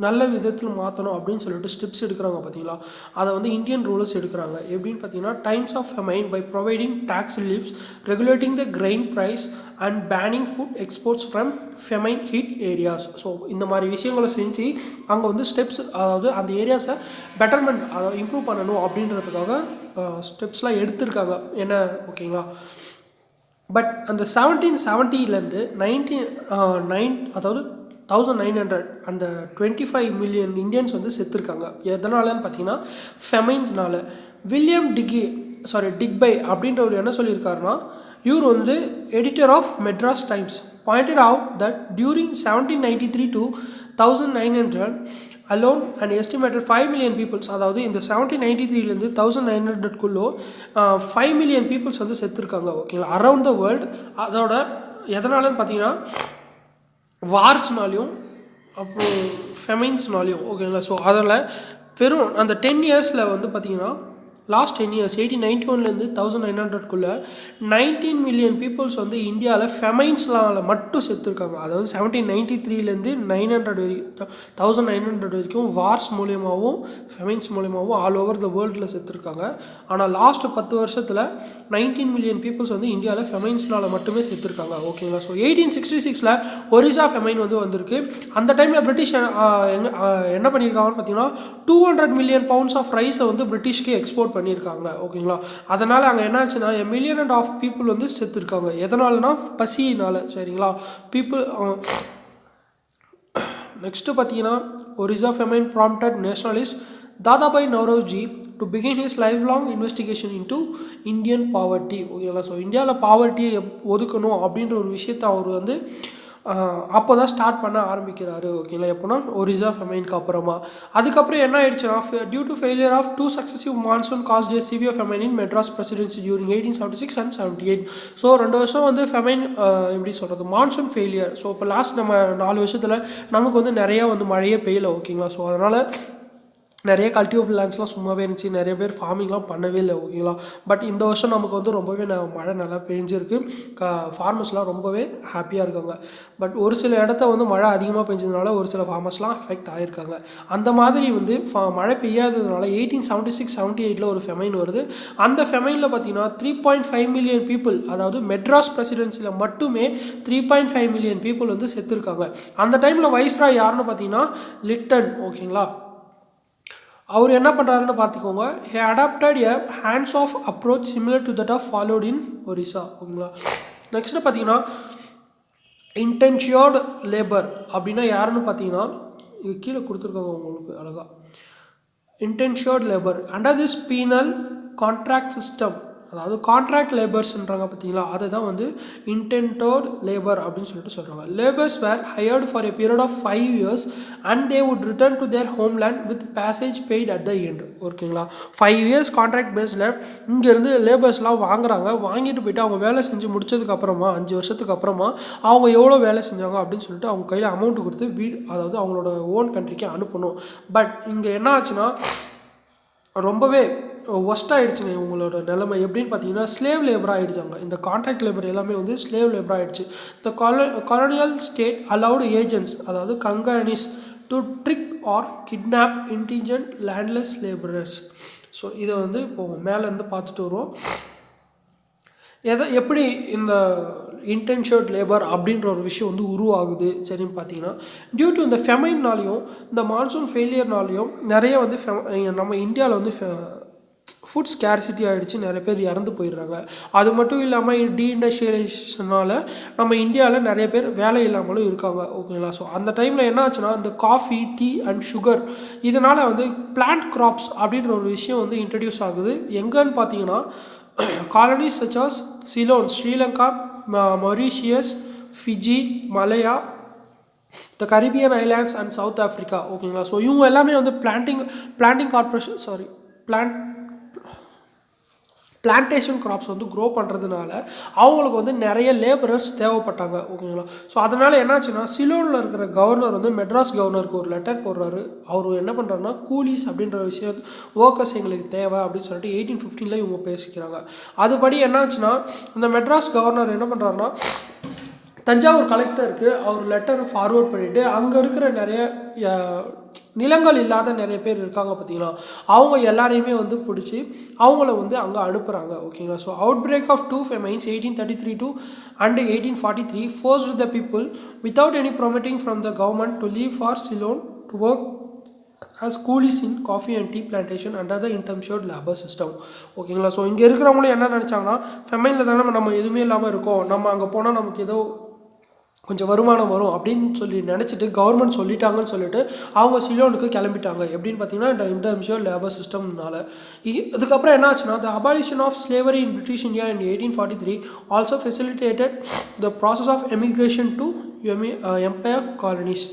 நல்ல விதத்தில் மாற்றணும் அப்படின்னு சொல்லிட்டு ஸ்டெப்ஸ் எடுக்கிறாங்க பார்த்தீங்களா. அதை வந்து இந்தியன் ரூலர்ஸ் எடுக்கிறாங்க. எப்படின்னு பார்த்தீங்கன்னா, times of famine by providing tax reliefs, regulating the grain price and banning food exports from famine hit areas. So இந்த மாதிரி விஷயங்களை செஞ்சு அங்கே வந்து ஸ்டெப்ஸ், அதாவது அந்த ஏரியாஸை பெட்டர்மெண்ட், அதாவது இம்ப்ரூவ் பண்ணணும் அப்படின்றதுக்காக ஸ்டெப்ஸ்லாம் எடுத்திருக்காங்க. என்ன, ஓகேங்களா. பட் அந்த 1770 அதாவது 1900 அந்த 25 மில்லியன் இந்தியன்ஸ் வந்து செத்துருக்காங்க. எதனாலன்னு பார்த்தீங்கன்னா ஃபெமைன்ஸ்னால. வில்லியம் டிக்பை அப்படின்றவர் என்ன சொல்லியிருக்காருன்னா, இவர் வந்து editor of Madras Times pointed out that during 1793 to 1900 alone an estimated 5 million peoples, அதாவது இந்த 1793லேருந்து 1900க்குள்ளே 5 மில்லியன் பீப்புள்ஸ் வந்து செத்துருக்காங்க. ஓகேங்களா. Around the world. அதோட எதனாலன்னு பார்த்தீங்கன்னா வார்ஸ்னாலையும் அப்புறம் ஃபெமைன்ஸ்னாலையும். ஓகேங்களா. ஸோ அதில் வெறும் அந்த 10 இயர்ஸில் வந்து பார்த்திங்கன்னா, லாஸ்ட் 10 இயர்ஸ் 1891லேருந்து 1900க்குள்ளே 19 மில்லியன் பீப்புள்ஸ் வந்து இந்தியாவில் ஃபெமைன்ஸ்னால் மட்டும் செத்துருக்காங்க. அதாவது 1793லேருந்து 1900 வரைக்கும் வார்ஸ் மூலியமாகவும் ஃபெமைன்ஸ் மூலியமாகவும் ஆல் ஓவர் த வேர்ல்டில் செத்துருக்காங்க. ஆனால் லாஸ்ட் 10 வருஷத்தில் 19 மில்லியன் பீப்புள்ஸ் வந்து இந்தியாவில் ஃபெமைன்ஸ்னால் மட்டுமே செத்துருக்காங்க. ஓகேங்களா. ஸோ 1866ல் ஒரிசா ஃபெமைன் வந்து வந்திருக்கு. அந்த டைமில் பிரிட்டிஷ் என்ன பண்ணியிருக்காங்கன்னு பார்த்தீங்கன்னா, 200 மில்லியன் பவுண்ட்ஸ் ஆஃப் ரைஸை வந்து பிரிட்டிஷ்க்கு எக்ஸ்போர்ட் பண்ணியிருக்காங்க. ஓகேங்களா. அதனால் அங்கே என்ன ஆச்சுன்னா, மில்லியன் அண்ட் ஆஃப் பீப்புள் வந்து செத்துருக்காங்க. எதனாலனா பசியினால். சரிங்களா. நெக்ஸ்ட்டு பார்த்தீங்கன்னா, Orissa famine prompted nationalist Dadabhai Naoroji to begin his lifelong investigation into Indian poverty. ஓகேங்களா. ஸோ இந்தியாவில் பாவர்ட்டியை ஒதுக்கணும் அப்படின்ற ஒரு விஷயத்தை அவர் வந்து அப்போ தான் ஸ்டார்ட் பண்ண ஆரம்பிக்கிறாரு. ஓகேங்களா. எப்போனா ஒரிசா ஃபெமைனுக்கு அப்புறமா. அதுக்கப்புறம் என்ன ஆயிடுச்சுன்னா, due to failure of 2 successive monsoon caused a severe famine in Madras presidency during 1876 and 78. So 2 வருஷம் வந்து ஃபெமைன் எப்படி சொல்கிறது, மான்சூன் ஃபெயிலியர். ஸோ இப்போ லாஸ்ட் நம்ம 4 வருஷத்தில் நமக்கு வந்து நிறையா வந்து மழையே பெய்யலை. ஓகேங்களா. ஸோ அதனால் நிறைய கல்டிவேபிள் லேண்ட்ஸ்லாம் சும்மாவே இருந்துச்சு. நிறைய பேர் ஃபார்மிங்லாம் பண்ணவே இல்லை. ஓகேங்களா. பட் இந்த வருஷம் நமக்கு வந்து ரொம்பவே மழை நல்லா பெஞ்சிருக்கு. ஃபார்மர்ஸ்லாம் ரொம்பவே ஹாப்பியாக இருக்காங்க. பட் ஒரு சில இடத்த வந்து மழை அதிகமாக பெஞ்சதுனால ஒரு சில ஃபார்மர்ஸ்லாம் எஃபெக்ட் ஆகிருக்காங்க. அந்த மாதிரி வந்து மழை பெய்யாததுனால 1876-78 ஒரு ஃபெமைன் வருது. அந்த ஃபெமைனில் பார்த்தீங்கன்னா 3.5 மில்லியன் பீப்புள், அதாவது மெட்ராஸ் பிரசிடென்சியில் மட்டுமே 3.5 மில்லியன் பீப்புள் வந்து செத்துருக்காங்க. அந்த டைமில் வைஸ்ராய் யாருன்னு பார்த்தீங்கன்னா லிட்டன். ஓகேங்களா. அவர் என்ன பண்ணுறாருன்னு பார்த்துக்கோங்க. He adopted a hands off approach similar to that of followed in Orissa. ஓகேங்களா. நெக்ஸ்ட்டு பார்த்தீங்கன்னா இன்டென்ஷியர்டு லேபர் அப்படின்னா யாருன்னு பார்த்தீங்கன்னா, இது கீழே கொடுத்துருக்காங்க உங்களுக்கு அழகாக. Indentured labour under this penal contract system, அதாவது கான்ட்ராக்ட் லேபர்ஸ்ன்றாங்க பார்த்தீங்களா, அதை தான் வந்து இன்டென்டோர்ட் லேபர் அப்படின்னு சொல்லிட்டு சொல்கிறாங்க. Labours were hired for a period of 5 years and they would return to their homeland with passage paid at the end. ஓகேங்களா. 5 years கான்ட்ராக்ட் பேஸில் இங்கேருந்து லேபர்ஸ்லாம் வாங்குறாங்க. வாங்கிட்டு போயிட்டு அவங்க வேலை செஞ்சு முடிச்சதுக்கப்புறமா 5 வருஷத்துக்கு அப்புறமா அவங்க எவ்வளோ வேலை செஞ்சாங்க அப்படின்னு சொல்லிட்டு அவங்க கையில் அமௌண்ட்டு கொடுத்து அதாவது அவங்களோட ஓன் கண்ட்ரிக்கு அனுப்பணும். பட் இங்கே என்ன ஆச்சுன்னா ரொம்பவே ஒஸ்ட் ஆகிடுச்சுங்க இவங்களோட நிலைமை. எப்படின்னு பார்த்தீங்கன்னா ஸ்லேவ் லேபராக ஆகிடுச்சாங்க. இந்த கான்ட்ராக்ட் லேபர் எல்லாமே வந்து ஸ்லேவ் லேபராக ஆகிடுச்சு. இந்த கொலோனியல் ஸ்டேட் அலவுடு ஏஜென்ட்ஸ், அதாவது கங்கானிஸ், to trick or kidnap indigent landless labourers. So இதை வந்து இப்போது மேலேருந்து பார்த்துட்டு வருவோம். எப்படி இந்த இன்டென்ஷர்ட் லேபர் அப்படின்ற ஒரு விஷயம் வந்து உருவாகுது சரின்னு பார்த்தீங்கன்னா, டியூ டு இந்த ஃபெமைன்னாலையும் இந்த மான்சூன் ஃபெயிலியர்னாலையும் நிறைய வந்து நம்ம இந்தியாவில் வந்து ஃபுட் ஸ்கேர்சிட்டி ஆகிடுச்சு, நிறைய பேர் இறந்து போயிடுறாங்க. அது மட்டும் இல்லாமல் டீஇண்டஸ்ட்ரியலைசேஷனால் நம்ம இந்தியாவில் நிறைய பேர் வேலை இல்லாமலும் இருக்காங்க. ஓகேங்களா. ஸோ அந்த டைமில் என்ன ஆச்சுன்னா இந்த காஃபி, டீ அண்ட் சுகர் இதனால் வந்து பிளான்ட் கிராப்ஸ் அப்படின்ற ஒரு விஷயம் வந்து இன்ட்ரடியூஸ் ஆகுது. எங்கன்னு பார்த்தீங்கன்னா colonies such as Ceylon, Sri Lanka, Mauritius, Fiji, Malaya, the Caribbean islands and South Africa. ஓகேங்களா. ஸோ இவங்க எல்லாமே வந்து பிளான்டிங் கார்பரேஷன் பிளான்டேஷன் கிராப்ஸ் வந்து க்ரோ பண்ணுறதுனால அவங்களுக்கு வந்து நிறைய லேபரர்ஸ் தேவைப்பட்டாங்க. ஓகேங்களா. ஸோ அதனால் என்னாச்சுன்னா சிலோனில் இருக்கிற கவர்னர் வந்து மெட்ராஸ் கவர்னருக்கு ஒரு லெட்டர் போடுறாரு. அவர் என்ன பண்ணுறாருன்னா கூலிஸ் அப்படின்ற விஷயம் ஒர்க்கர்ஸ் எங்களுக்கு தேவை அப்படின்னு சொல்லிட்டு 1815 இவங்க பேசிக்கிறாங்க. அதுபடி என்னாச்சுன்னா இந்த மெட்ராஸ் கவர்னர் என்ன பண்ணுறாருன்னா தஞ்சாவூர் கலெக்டருக்கு அவர் லெட்டரை ஃபார்வேர்ட் பண்ணிவிட்டு அங்கே இருக்கிற நிறைய நிலங்கள் இல்லாத நிறைய பேர் இருக்காங்க பார்த்தீங்களா, அவங்க எல்லாரையுமே வந்து பிடிச்சி அவங்கள வந்து அங்கே அனுப்புகிறாங்க. ஓகேங்களா. So outbreak of 2 famines 1833 to and 1843 forced the people without any permitting from the government to leave for Ceylon to work as coolies in coffee and tea plantation under the intermediate labor system. ஓகேங்களா. So இங்கே இருக்கிறவங்களும் என்ன நினச்சாங்கன்னா ஃபெமைனில் தானே நம்ம எதுவுமே இல்லாமல் இருக்கோம், நம்ம அங்கே போனால் நமக்கு ஏதோ கொஞ்சம் வருமானம் வரும் அப்படின்னு சொல்லி நினச்சிட்டு கவர்மெண்ட் சொல்லிட்டாங்கன்னு சொல்லிட்டு அவங்க சிலோனுக்கு கிளம்பிட்டாங்க. எப்படின்னு பார்த்தீங்கன்னா இன்டர்மிஷியல் லேபர் சிஸ்டம்னால. இதுக்கப்புறம் என்ன ஆச்சுன்னா the abolition of slavery in British India in 1843 also facilitated the process of emigration to empire colonies.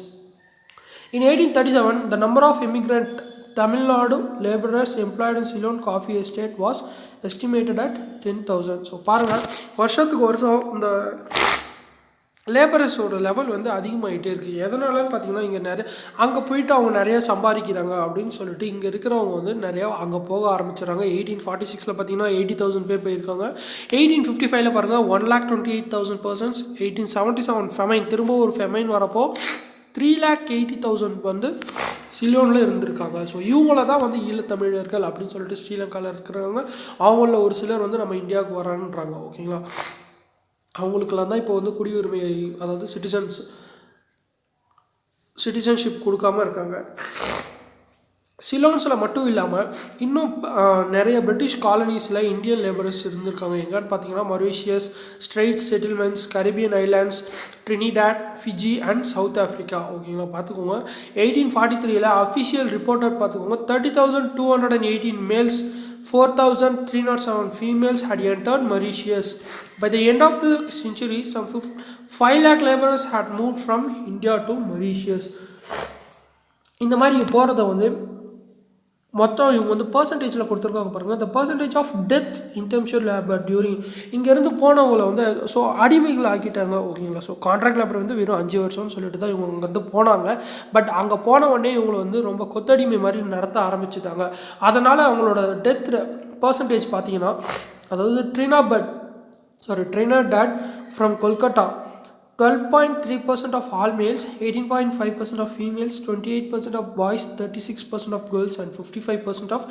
In 1837, the number of immigrant Tamil Nadu laborers employed in Ceylon coffee estate was estimated at 10,000. So பாருங்கள், வருஷத்துக்கு வருஷம் இந்த லேபரஸோட level வந்து அதிகமாகிட்டே இருக்குது. எதனாலன்னு பார்த்தீங்கன்னா இங்கே அங்கே போயிட்டு அவங்க நிறையா சம்பாதிக்கிறாங்க அப்படின்னு சொல்லிட்டு இங்கே இருக்கிறவங்க வந்து நிறையா அங்கே போக ஆரம்பிச்சிடறாங்க. 1846 பார்த்தீங்கன்னா 80,000 பேர் போயிருக்காங்க. 1855 பாருங்கள் 1,28,000 persons. 1877 ஃபெமைன், திரும்ப ஒரு ஃபெமைன் வரப்போ 3,80,000 வந்து சிலோனில் இருந்திருக்காங்க. ஸோ இவங்கள தான் வந்து ஈழத்தமிழர்கள் அப்படின்னு சொல்லிட்டு ஸ்ரீலங்காவில் இருக்கிறவங்க அவங்கள ஒரு சிலர் வந்து நம்ம இந்தியாவுக்கு வரான்றாங்க. ஓகேங்களா. அவங்களுக்கெல்லாம் தான் இப்போ வந்து குடியுரிமை, அதாவது சிட்டிசன்ஷிப் கொடுக்காம இருக்காங்க. சிலோன்ஸில் மட்டும் இல்லாமல் இன்னும் நிறைய பிரிட்டிஷ் காலனிஸில் இந்தியன் லேபரர்ஸ் இருந்திருக்காங்க. எங்கன்னு பார்த்தீங்கன்னா Mauritius, Straits settlements, Caribbean islands, Trinidad, Fiji and South Africa. ஓகேங்களா. பார்த்துக்கோங்க 1843 அஃபிஷியல் ரிப்போர்ட்டட் பார்த்துக்கோங்க 30,218 males, 4,307 females had entered Mauritius. By the end of the century, some 5 lakh laborers had moved from India to Mauritius. இந்த மாதிரி போகிறத வந்து மொத்தம் இவங்க வந்து பர்சன்டேஜில் கொடுத்துருக்காங்க பாருங்கள். இந்த percentage of death indentured labour during இங்கேருந்து போனவங்களை வந்து ஸோ அடிமைகள் ஆக்கிட்டாங்க. ஓகேங்களா. ஸோ கான்ட்ராக்ட் லேபர் வந்து வெறும் 5 வருஷம்னு சொல்லிட்டு தான் இவங்க அங்கேருந்து போனாங்க. பட் அங்கே போன உடனே இவங்களை வந்து ரொம்ப கொத்தடிமை மாதிரி நடத்த ஆரம்பிச்சுட்டாங்க. அதனால் அவங்களோட டெத் பர்சன்டேஜ் பார்த்தீங்கன்னா, அதாவது Trinidad from Kolkata 12.3% of all males, 18.5% of females, 28% of boys, 36% of girls and 55% of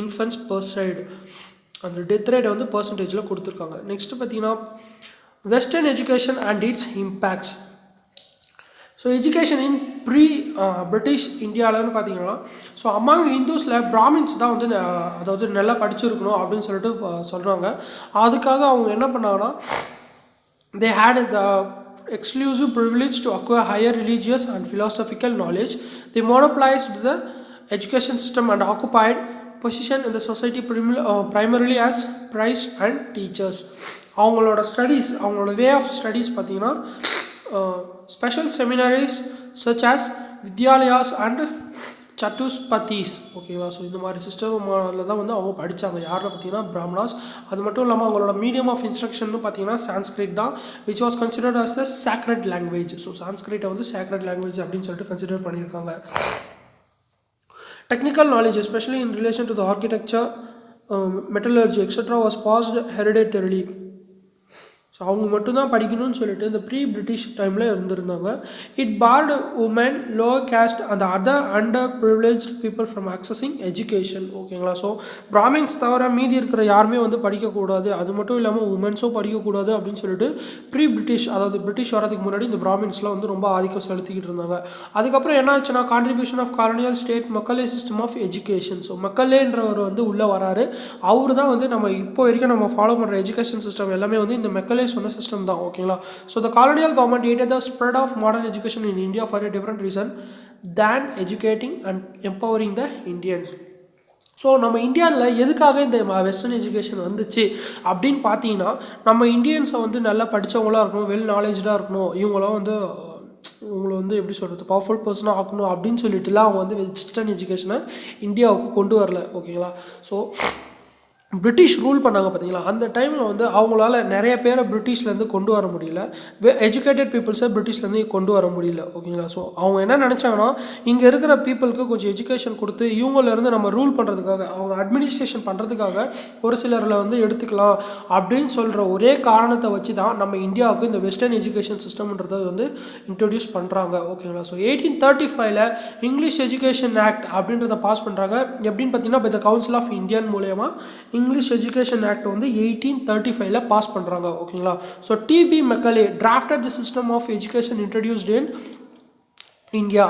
infants per side. அந்த டெத் ரேட் வந்து பர்சன்டேஜில் கொடுத்துருக்காங்க. நெக்ஸ்ட்டு பார்த்தீங்கன்னா western education and its impacts. So education in British இந்தியாவில்னு பார்த்தீங்கன்னா, ஸோ அமாங் ஹிந்துஸில் பிராமின்ஸ் தான் வந்து அதாவது நல்லா படிச்சிருக்கணும் அப்படின்னு சொல்லிட்டு சொல்கிறாங்க. அதுக்காக அவங்க என்ன பண்ணாங்கன்னா they had the exclusive privilege to acquire higher religious and philosophical knowledge. They monopolized the education system and occupied position in the society primarily as priests and teachers. அவங்களோட ஸ்டடீஸ், அவங்களோட வே ஆஃப் ஸ்டடீஸ் பார்த்தீங்கன்னா special செமினாரிஸ் such as வித்யாலயாஸ் and சத்துஸ்பதிஸ். ஓகேங்களா. So இந்த மாதிரி சிஸ்டமில் தான் வந்து அவங்க படித்தாங்க. யாருன்னு பார்த்தீங்கன்னா பிராமணாஸ். அது மட்டும் இல்லாமல் அவங்களோட மீடியம் ஆஃப் இன்ஸ்ட்ரக்ஷன் பார்த்தீங்கன்னா சான்ஸ்கிரிட் தான், which was considered as the sacred language. So சான்ஸ்கிரிட்டை வந்து சாக்ரட் லாங்குவேஜ் அப்படின்னு சொல்லிட்டு கன்சிடர் பண்ணியிருக்காங்க. Technical knowledge especially in relation to the architecture, metallurgy etcetera was passed hereditarily. So அவங்க மட்டும்தான் படிக்கணும்னு சொல்லிட்டு இந்த ப்ரீ பிரிட்டிஷ் டைமில் இருந்திருந்தாங்க. It barred women, lower caste அந்த other under privilege people from accessing education. ஓகேங்களா. ஸோ பிராமின்ஸ் தவிர மீதி இருக்கிற யாருமே வந்து படிக்கக்கூடாது, அது மட்டும் இல்லாமல் உமன்ஸும் படிக்கக்கூடாது அப்படின்னு சொல்லிட்டு ப்ரீ பிரிட்டிஷ், அதாவது பிரிட்டிஷ் வரதுக்கு முன்னாடி இந்த பிராமின்ஸ்லாம் வந்து ரொம்ப ஆதிக்கம் செலுத்திக்கிட்டு இருந்தாங்க. அதுக்கப்புறம் என்ன ஆச்சுன்னா கான்ட்ரிபியூஷன் ஆஃப் காலனியல் ஸ்டேட் மக்களே சிஸ்டம் ஆஃப் எஜுகேஷன். ஸோ மக்களேன்றவர் வந்து உள்ளே வராரு. அவரு தான் வந்து நம்ம இப்போ வரைக்கும் நம்ம ஃபாலோ பண்ணுற எஜுகேஷன் சிஸ்டம் எல்லாமே வந்து இந்த மக்களே சொன்ன சிஸ்டம் தான். ஓகேங்களா. So the colonial government aided the spread of modern education in India for a different reason than educating and empowering the Indians. So நம்ம இந்தியாவில் எதுக்காக இந்த வெஸ்டர்ன் எஜுகேஷன் வந்துச்சு அப்படின்னு பார்த்தீங்கன்னா, நம்ம இந்தியன்ஸை வந்து நல்லா படித்தவங்களாக இருக்கணும், வெல் நாலேஜாக இருக்கணும், இவங்களாம் வந்து இவங்களை வந்து எப்படி சொல்கிறது பவர்ஃபுல் பர்சனாக ஆக்கணும் அப்படின்னு சொல்லிட்டுலாம் அவங்க வந்து வெஸ்டர்ன் எஜுகேஷனை இந்தியாவுக்கு கொண்டு வரல. ஓகேங்களா. ஸோ பிரிட்டிஷ் ரூல் பண்ணாங்க பார்த்தீங்களா, அந்த டைமில் வந்து அவங்களால நிறைய பேரை பிரிட்டிஷ்லேருந்து கொண்டு வர முடியல, எஜுகேட்டட் பீப்புள்ஸை பிரிட்டிஷ்லேருந்து கொண்டு வர முடியல. ஓகேங்களா. ஸோ அவங்க என்ன நினச்சாங்கன்னா, இங்கே இருக்கிற பீப்புளுக்கு கொஞ்சம் எஜுகேஷன் கொடுத்து இவங்களிருந்து நம்ம ரூல் பண்ணுறதுக்காக, அவங்க அட்மினிஸ்ட்ரேஷன் பண்ணுறதுக்காக ஒரு சிலரில் வந்து எடுத்துக்கலாம் அப்படின்னு சொல்கிற ஒரே காரணத்தை வச்சு தான் நம்ம இந்தியாவுக்கு இந்த வெஸ்டர்ன் எஜுகேஷன் சிஸ்டம்ன்றதை வந்து இன்ட்ரடியூஸ் பண்ணுறாங்க. ஓகேங்களா. ஸோ 1835 இங்கிலீஷ் எஜுகேஷன் ஆக்ட் அப்படின்றத பாஸ் பண்ணுறாங்க. எப்படின்னு பார்த்தீங்கன்னா, by the council of Indian மூலயமா இங்கிலீஷ் எஜுகேஷன் ஆக்ட் வந்து 1835 பாஸ் பண்ணுறாங்க. ஓகேங்களா. So TB Macaulay drafted the system of education introduced in India.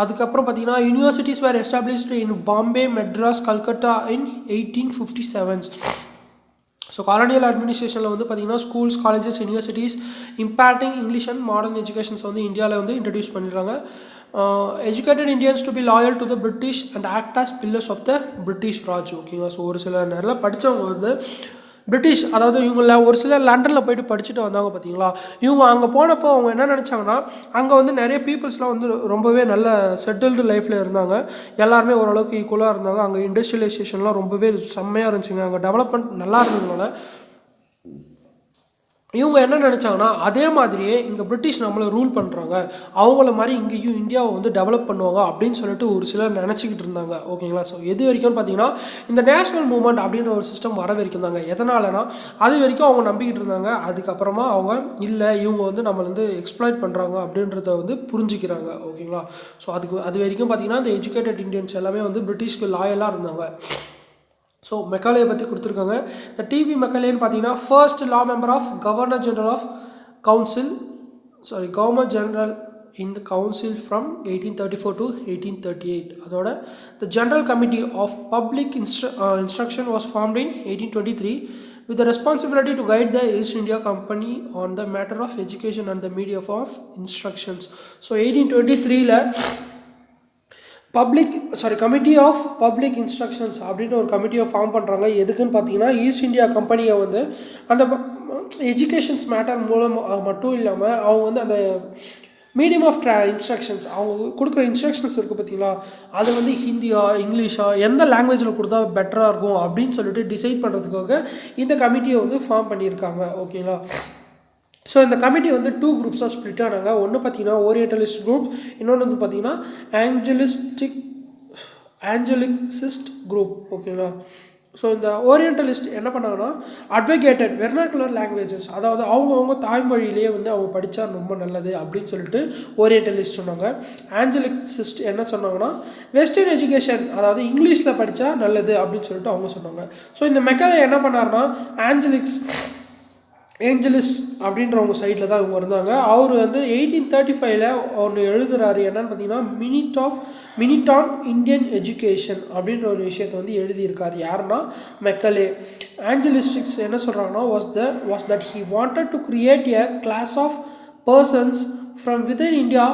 அதுக்கப்புறம் பார்த்தீங்கன்னா universities were established in Bombay, Madras, Calcutta in 1857. So colonial அட்மினிஸ்ட்ரேஷனில் வந்து பார்த்தீங்கன்னா schools, colleges, universities impacting English and modern educations வந்து இந்தியாவில் வந்து இன்ட்ரடியூஸ் பண்ணிடுறாங்க. Educated Indians to be loyal to the British and act as pillars of the British Raj. ஓகேங்களா. So ஒரு சில நிறைய படித்தவங்க வந்து பிரிட்டிஷ், அதாவது இவங்கள ஒரு சிலர் லண்டனில் போயிட்டு படிச்சுட்டு வந்தாங்க பார்த்தீங்களா, இவங்க அங்கே போனப்போ அவங்க என்ன நினச்சாங்கன்னா, அங்கே வந்து நிறைய பீப்புள்ஸ்லாம் வந்து ரொம்பவே நல்ல செட்டில்டு லைஃப்பில் இருந்தாங்க, எல்லாருமே ஓரளவுக்கு ஈக்குவலாக இருந்தாங்க, அங்கே இண்டஸ்ட்ரியலைசேஷன்லாம் ரொம்பவே செம்மையாக இருந்துச்சுங்க, அங்கே டெவலப்மெண்ட் நல்லா இருந்ததுனால இவங்க என்ன நினச்சாங்கன்னா, அதே மாதிரியே இங்கே பிரிட்டிஷ் நம்மளை ரூல் பண்ணுறாங்க, அவங்கள மாதிரி இங்கேயும் இந்தியாவை வந்து டெவலப் பண்ணுவாங்க அப்படின்னு சொல்லிட்டு ஒரு சிலர் நினச்சிக்கிட்டு இருந்தாங்க. ஓகேங்களா. ஸோ எது வரைக்கும்னு பார்த்தீங்கன்னா, இந்த நேஷனல் மூவ்மெண்ட் அப்படின்ற ஒரு சிஸ்டம் வர வரைக்கும் தாங்க. எதனாலனா அது வரைக்கும் அவங்க நம்பிக்கிட்டு இருந்தாங்க. அதுக்கப்புறமா அவங்க இல்லை இவங்க வந்து நம்மளை வந்து எக்ஸ்ப்ளாய்ட் பண்ணுறாங்க அப்படின்றத வந்து புரிஞ்சுக்கிறாங்க. ஓகேங்களா. ஸோ அது வரைக்கும் பார்த்தீங்கன்னா இந்த எஜுகேட்டட் இந்தியன்ஸ் எல்லாமே வந்து பிரிட்டிஷ்க்கு லாயலாக இருந்தாங்க. ஸோ மெக்காலேயை பற்றி கொடுத்துருக்காங்க. இந்த டிபி மெக்காலேன்னு பார்த்தீங்கன்னா first law member of governor general of governor general in the council from 1834 to 1838. அதோட the general committee of public instruction was formed in 1823 with the responsibility to guide the East India Company on the matter of education and the medium of instructions. So 1823 committee of public instructions அப்படின்ற ஒரு கமிட்டியை form பண்ணுறாங்க. எதுக்குன்னு பார்த்தீங்கன்னா, east India கம்பெனியை வந்து அந்த educations matter மூலமாக மட்டும் இல்லாமல் அவங்க வந்து அந்த மீடியம் ஆஃப் இன்ஸ்ட்ரக்ஷன்ஸ், அவங்க கொடுக்குற இன்ஸ்ட்ரக்ஷன்ஸ் இருக்குது பார்த்தீங்களா, அது வந்து ஹிந்தியா, இங்கிலீஷா, எந்த லாங்குவேஜில் கொடுத்தா பெட்டராக இருக்கும் அப்படின்னு சொல்லிட்டு டிசைட் பண்ணுறதுக்காக இந்த கமிட்டியை வந்து ஃபார்ம் பண்ணியிருக்காங்க. ஓகேங்களா. ஸோ இந்த கமிட்டி வந்து 2 குரூப்ஸாக ஸ்ப்ளிட் ஆனாங்க. ஒன்று பார்த்தீங்கன்னா ஓரியன்டலிஸ்ட் குரூப், இன்னொன்று வந்து பார்த்தீங்கன்னா ஆஞ்சலிக்சிஸ்ட் குரூப். ஓகேங்களா. ஸோ இந்த ஓரியன்டலிஸ்ட் என்ன பண்ணாங்கன்னா, அட்வொகேட்டட் வெர்னாகுலர் லாங்குவேஜஸ், அதாவது அவங்கவுங்க தாய்மொழியிலேயே வந்து அவங்க படித்தா ரொம்ப நல்லது அப்படின்னு சொல்லிட்டு ஓரியன்டலிஸ்ட் சொன்னாங்க. ஆஞ்சலிக்சிஸ்ட் என்ன சொன்னாங்கன்னா, வெஸ்டர்ன் எஜுகேஷன், அதாவது இங்கிலீஷில் படித்தா நல்லது அப்படின்னு சொல்லிட்டு அவங்க சொன்னாங்க. ஸோ இந்த மெக்காலே என்ன பண்ணார்னா, ஏஞ்சலிஸ் அப்படின்றவங்க சைடில் தான் இவங்க இருந்தாங்க. அவர் வந்து 1835 ஒன்று எழுதுகிறாரு. என்னன்னு பார்த்தீங்கன்னா, மினிட் ஆன் இந்தியன் எஜுகேஷன் அப்படின்ற ஒரு விஷயத்தை வந்து எழுதியிருக்காரு. யாருன்னா மெக்கலே. ஆஞ்சலிஸ்டிக்ஸ் என்ன சொல்கிறாங்கன்னா, was that he wanted to create a class of persons from within India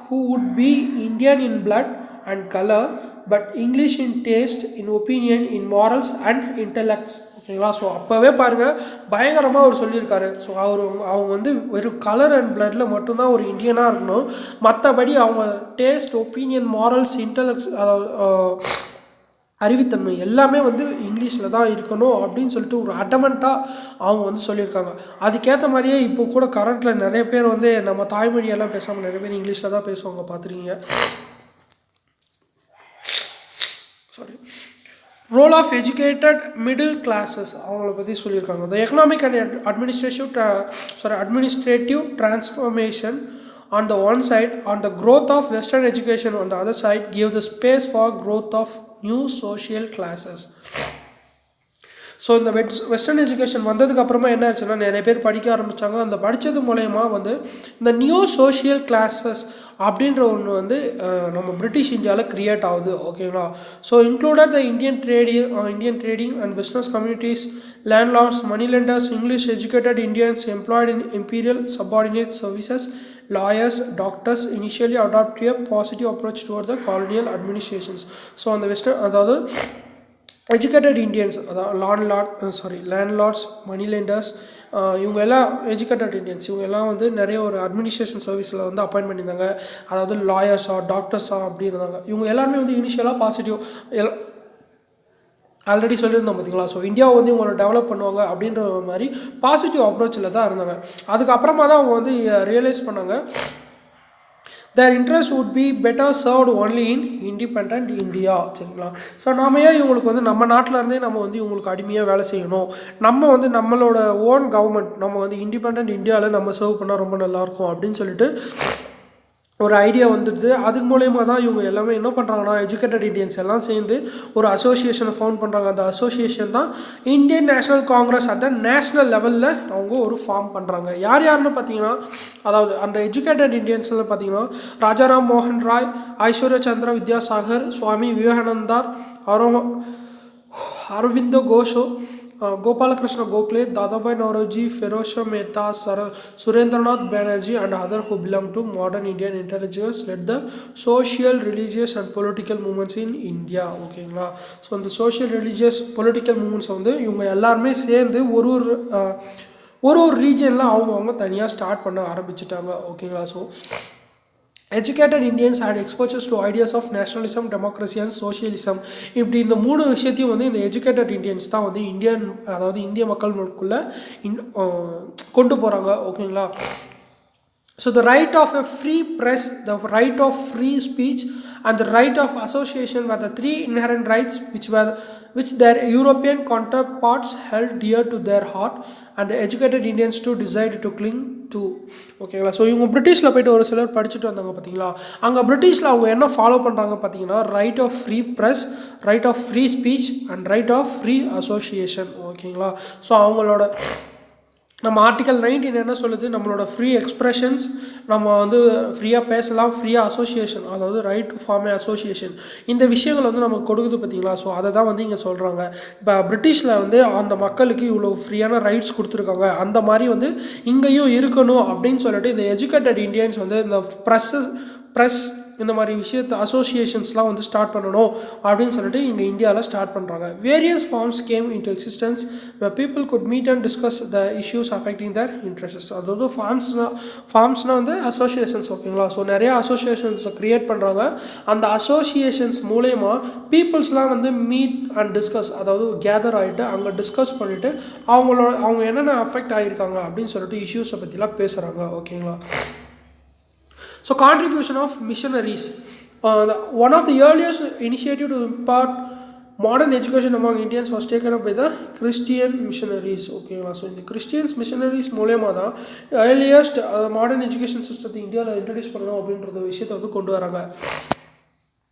who would be Indian in blood and color but English in taste, in opinion, in morals and intellects. ஓகேங்களா. So அப்போவே பாருங்கள் பயங்கரமாக அவர் சொல்லியிருக்காரு. So அவங்க வந்து வெறும் colour and பிளட்டில் மட்டும்தான் ஒரு இந்தியனாக இருக்கணும், மற்றபடி அவங்க டேஸ்ட், ஒப்பீனியன், மாரல்ஸ், இன்டெலெக்ட்ஸ், அறிவுத்தன்மை எல்லாமே வந்து இங்கிலீஷில் தான் இருக்கணும் அப்படின்னு சொல்லிட்டு ஒரு அடமெண்ட்டாக அவங்க வந்து சொல்லியிருக்காங்க. அதுக்கேற்ற மாதிரியே இப்போ கூட கரண்ட்டில் நிறைய பேர் வந்து நம்ம தாய்மொழியெல்லாம் பேசாமல் நிறைய பேர் இங்கிலீஷில் தான் பேசுவாங்க, பார்த்துருக்கீங்க. Role of educated middle classes அவங்கள பற்றி சொல்லியிருக்காங்க. The economic and administrative transformation on the one side, on the growth of Western education on the other side, give the space for growth of new social classes. So இந்த western education வந்ததுக்கு அப்புறமா என்ன ஆச்சுன்னா நிறைய பேர் படிக்க ஆரம்பித்தாங்க. அந்த படித்தது மூலயமா வந்து இந்த நியூ சோஷியல் கிளாஸஸ் அப்படின்ற ஒன்று வந்து நம்ம பிரிட்டிஷ் இந்தியாவில் க்ரியேட் ஆகுது. ஓகேங்களா. So included the Indian trading and business communities, landlords, moneylenders, English educated Indians employed in imperial subordinate services, lawyers, doctors initially adopted a positive approach toward the colonial administrations. So அந்த அதாவது educated Indians, அதாவது landlords, மணி lenders, இவங்க எல்லாம் educated Indians. இவங்க எல்லாம் வந்து நிறைய ஒரு அட்மினிஸ்ட்ரேஷன் சர்வீஸில் வந்து அப்பாயின்ட் பண்ணியிருந்தாங்க. அதாவது லாயர்ஸா டாக்டர்ஸா அப்படி இருந்தாங்க. இவங்க எல்லாருமே வந்து இனிஷியலாக பாசிட்டிவ் ஆல்ரெடி சொல்லியிருந்தோம் பார்த்தீங்களா. ஸோ இந்தியாவை வந்து இவங்களை டெவலப் பண்ணுவாங்க அப்படின்ற மாதிரி பாசிட்டிவ் அப்ரோச்சில் தான் இருந்தாங்க. அதுக்கப்புறமா தான் அவங்க வந்து ரியலைஸ் பண்ணாங்க their interest would be better served only in independent India. சரிங்களா. ஸோ நாம ஏன் இவங்களுக்கு வந்து நம்ம நாட்டில் இருந்தே நம்ம வந்து இவங்களுக்கு அடிமையாக வேலை செய்யணும், நம்ம வந்து நம்மளோட ஓன் கவர்மெண்ட் நம்ம வந்து இண்டிபெண்ட் இந்தியாவில் நம்ம சர்வ் பண்ணால் ரொம்ப நல்லாயிருக்கும் அப்படின்னு சொல்லிட்டு ஒரு ஐடியா வந்துடுது. அதுக்கு மூலயமா தான் இவங்க எல்லாமே என்ன பண்ணுறாங்கன்னா எஜுகேட்டட் இண்டியன்ஸ் எல்லாம் சேர்ந்து ஒரு அசோசியேஷனை ஃபவுண்ட் பண்ணுறாங்க. அந்த அசோசியேஷன் தான் இந்தியன் நேஷனல் காங்கிரஸ். அந்த நேஷ்னல் லெவலில் அவங்க ஒரு ஃபார்ம் பண்ணுறாங்க. யாருன்னு பார்த்தீங்கன்னா, அதாவது அந்த எஜுகேட்டட் இண்டியன்ஸில் பார்த்தீங்கன்னா ராஜாராம் மோகன் ராய், ஐஸ்வர்யா சந்திர வித்யாசாகர், சுவாமி விவேகானந்தார், Aurobindo கோஷோ, Gopalakrishna Gokhale, Dadabhai Naoroji, Ferozshah Mehta, Surendranath Banerjee and others who belong to modern Indian intellectuals led the social, religious and political movements in India. ஓகேங்களா. ஸோ இந்த சோஷியல், ரிலீஜியஸ், பொலிட்டிக்கல் மூமெண்ட்ஸ் வந்து இவங்க எல்லாருமே சேர்ந்து ஒரு ரீஜனில் அவங்க தனியாக ஸ்டார்ட் பண்ண ஆரம்பிச்சிட்டாங்க. ஓகேங்களா. So educated Indians had exposures to ideas of nationalism, democracy and socialism. இப்படி இந்த மூணு விஷயத்தையும் வந்து இந்த எஜுகேட்டட் இண்டியன்ஸ் தான் வந்து அதாவது இந்திய மக்களுக்குள்ளே கொண்டு போகிறாங்க. ஓகேங்களா. So the right of a free press, the right of free speech and the right of association were the three inherent rights which their European counterparts held dear to their heart and the educated Indians too decided to cling to. ஓகேங்களா. So இவங்க பிரிட்டிஷில் போய்ட்டு ஒரு சிலர் படிச்சுட்டு வந்தாங்க பார்த்தீங்களா. அங்கே பிரிட்டிஷில் அவங்க என்ன ஃபாலோ பண்ணுறாங்க பார்த்தீங்கன்னா right of free press, right of free speech and right of free association. ஓகேங்களா. ஸோ அவங்களோட நம்ம ஆர்டிகல் 19 என்ன சொல்லுது, நம்மளோட ஃப்ரீ எக்ஸ்ப்ரெஷன்ஸ், நம்ம வந்து ஃப்ரீயாக பேசலாம், ஃப்ரீயாக அசோசியேஷன், அதாவது right to form a association, இந்த விஷயங்கள் வந்து நமக்கு கொடுக்குது பார்த்தீங்களா. ஸோ அதை தான் வந்து இங்கே சொல்கிறாங்க. இப்போ பிரிட்டிஷில் வந்து அந்த மக்களுக்கு இவ்வளோ ஃப்ரீயான ரைட்ஸ் கொடுத்துருக்காங்க, அந்த மாதிரி வந்து இங்கேயும் இருக்கணும் அப்படின்னு சொல்லிட்டு இந்த எஜுகேட்டட் இண்டியன்ஸ் வந்து இந்த ப்ரெஸ் இந்த மாதிரி விஷயத்தை அசோசியேஷன்ஸ்லாம் வந்து ஸ்டார்ட் பண்ணணும் அப்படின்னு சொல்லிட்டு இங்கே இந்தியாவில் ஸ்டார்ட் பண்ணுறாங்க. Various forums came into existence people could meet and discuss the issues affecting their interests. அதாவது ஃபார்ம்ஸ்னால் வந்து அசோசியேஷன்ஸ். ஓகேங்களா. ஸோ நிறையா அசோசியேஷன்ஸை க்ரியேட் பண்ணுறாங்க. அந்த அசோசியேஷன்ஸ் மூலயமா பீப்புள்ஸ்லாம் வந்து மீட் அண்ட் டிஸ்கஸ், அதாவது கேதர் ஆகிட்டு அங்கே டிஸ்கஸ் பண்ணிவிட்டு அவங்க என்னென்ன அஃபெக்ட் ஆகியிருக்காங்க அப்படின்னு சொல்லிட்டு இஷ்யூஸை பற்றிலாம் பேசுகிறாங்க. ஓகேங்களா. So contribution of missionaries. One of the earliest initiative to impart modern education among Indians was taken up by the Christian missionaries. ஓகேங்களா. ஸோ இந்த கிறிஸ்டியன்ஸ் மிஷனரிஸ் மூலயமா தான் ஏர்லியஸ்ட் மாடர்ன் எஜுகேஷன் சிஸ்டத்தை இந்தியாவில் இன்ட்ரடியூஸ் பண்ணணும் அப்படின்ற விஷயத்தை வந்து கொண்டு வராங்க.